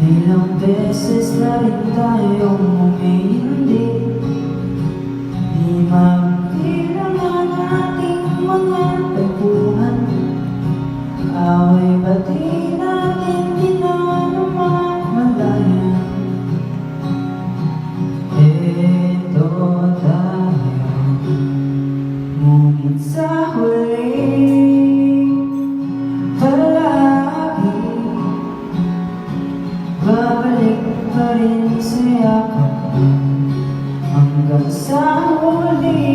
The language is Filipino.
Ilang beses na rin tayong umihindi, di mabilang ang ating mga tagpuan. Away pati natin dinamamalayan. Eto tayo, ngunit sa huli palagi babalik pa rin sa yakap hanggang sa huli.